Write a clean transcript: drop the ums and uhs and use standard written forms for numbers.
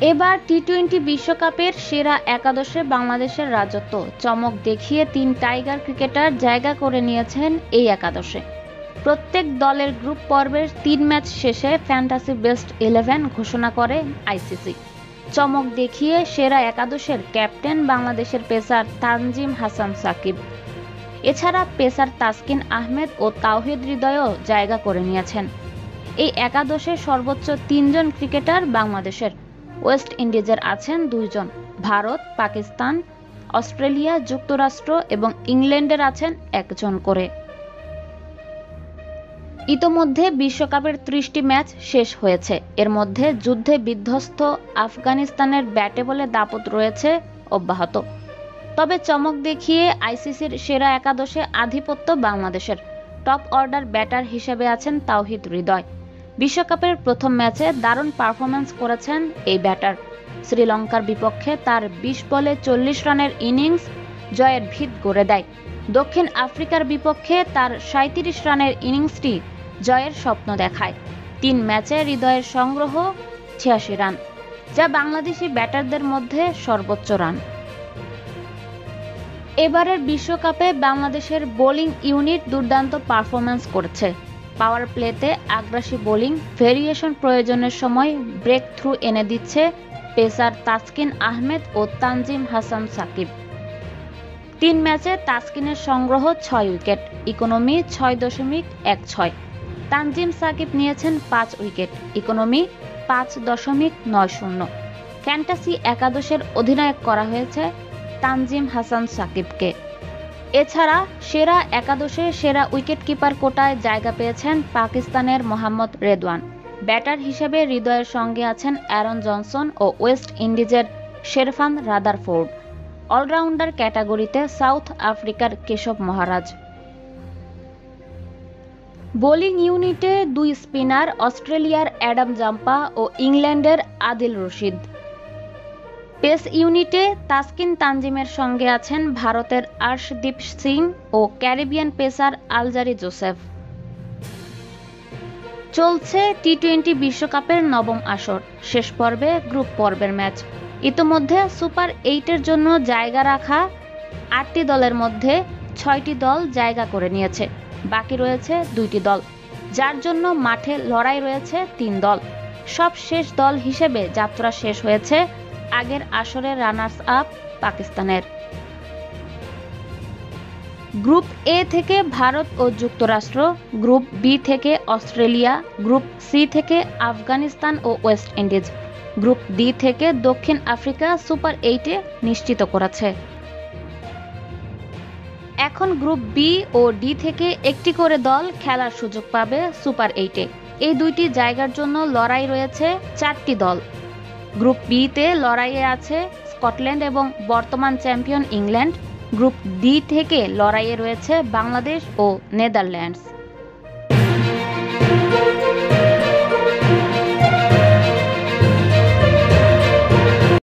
এবার টি-20 বিশ্বকাপের সেরা একাদশে বাংলাদেশের রাজত্ব। চমক দেখিয়ে ৩ টাইগার ক্রিকেটার জায়গা করে নিয়েছেন এই একাদশে। প্রত্যেক দলের গ্রুপ পর্বের ৩ ম্যাচ শেষে ফ্যান্টাসি বেস্ট 11 ঘোষণা করে আইসিসি। চমক দেখিয়ে সেরা একাদশের ক্যাপ্টেন বাংলাদেশের পেসার তানজিম হাসান সাকিব। এছাড়া পেসার তাসকিন আহমেদ ও তাওহিদ হৃদয়ও জায়গা করে নিয়েছেন। এই একাদশে সর্বোচ্চ ৩ জন ক্রিকেটার বাংলাদেশের। ওয়েস্ট ইন্ডিজের আছেন ২ জন, ভারত, পাকিস্তান, অস্ট্রেলিয়া, যুক্তরাষ্ট্র এবং ইংল্যান্ডের আছেন ১ জন করে। ইতোমধ্যে বিশ্বকাপের ৩০টি ম্যাচ শেষ হয়েছে। এর মধ্যে যুদ্ধে বিধ্বস্ত আফগানিস্তানের ব্যাটে বলে দাপট রয়েছে অব্যাহত। তবে চমক দেখিয়ে আইসিসির সেরা একাদশে আধিপত্য বাংলাদেশের। টপ অর্ডার ব্যাটার হিসেবে আছেন তাওহিদ হৃদয়। বিশ্বকাপের প্রথম ম্যাচে দারুণ পারফরম্যান্স করেছেন এই ব্যাটার। শ্রীলঙ্কার বিপক্ষে তার ২০ বলে ৪০ রানের ইনিংস জয়ের ভিত গড়ে দেয়। দক্ষিণ আফ্রিকার বিপক্ষে তার ৩৭ রানের ইনিংসটি জয়ের স্বপ্ন দেখায়। ৩ ম্যাচে হৃদয়ের সংগ্রহ ৮৬ রান, যা বাংলাদেশি ব্যাটারদের মধ্যে সর্বোচ্চ রান। এবারের বিশ্বকাপে বাংলাদেশের বোলিং ইউনিট দুর্দান্ত পারফরম্যান্স করেছে। পাওয়ার প্লেতে আগ্রাসী বোলিং, ভেরিয়েশন প্রয়োজনের সময় ব্রেক থ্রু এনে দিচ্ছে পেসার তাসকিন আহমেদ ও তানজিম হাসান সাকিব। ৩ ম্যাচে তাসকিনের সংগ্রহ ৬ উইকেট, ইকোনমি ৬.১৬। তানজিম সাকিব নিয়েছেন ৫ উইকেট, ইকোনমি ৫.৯০। ফ্যান্টাসি একাদশের অধিনায়ক করা হয়েছে তানজিম হাসান সাকিবকে। এছাড়া সেরা একাদশে সেরা উইকেটকিপার কোটায় জায়গা পেয়েছেন পাকিস্তানের মোহাম্মদ রেদওয়ান। ব্যাটার হিসেবে হৃদয়ের সঙ্গে আছেন অ্যারন জনসন ও ওয়েস্ট ইন্ডিজের শেরফান রাদারফোর্ড। অলরাউন্ডার ক্যাটাগরিতে সাউথ আফ্রিকার কেশব মহারাজ। বোলিং ইউনিটে ২ স্পিনার, অস্ট্রেলিয়ার অ্যাডাম জাম্পা ও ইংল্যান্ডের আদিল রশিদ। পেস ইউনিটে তাসকিন তানজিমের সঙ্গে আছেন ভারতের আর্শদীপ সিং ও ক্যারিবিয়ান পেসার আলজারি জোসেফ। চলছে টি-20 বিশ্বকাপের নবম আসর। শেষ পর্বে গ্রুপ পর্বের ম্যাচ। ইতোমধ্যে সুপার 8-এর জন্য জায়গা রাখা ৮টি দলের মধ্যে ৬টি দল জায়গা করে নিয়েছে। বাকি রয়েছে ২টি দল, যার জন্য মাঠে লড়াই রয়েছে ৩ দল। সব শেষ দল হিসেবে যাত্রা শেষ হয়েছে আগের আসরের রানার্স আপ পাকিস্তানের। গ্রুপ এ থেকে ভারত ও যুক্তরাষ্ট্র, গ্রুপ বি থেকে অস্ট্রেলিয়া, গ্রুপ সি থেকে আফগানিস্তান ও ওয়েস্ট ইন্ডিজ, গ্রুপ ডি থেকে দক্ষিণ আফ্রিকা সুপার 8-এ নিশ্চিত করেছে। এখন গ্রুপ বি ও ডি থেকে একটি করে দল খেলার সুযোগ পাবে সুপার 8-এ। এই 2টি জায়গার জন্য লড়াই রয়েছে 4টি দল। গ্রুপ বিতে লড়াইয়ে আছে স্কটল্যান্ড এবং বর্তমান চ্যাম্পিয়ন ইংল্যান্ড। গ্রুপ ডি থেকে লড়াইয়ে রয়েছে বাংলাদেশ ও নেদারল্যান্ডস।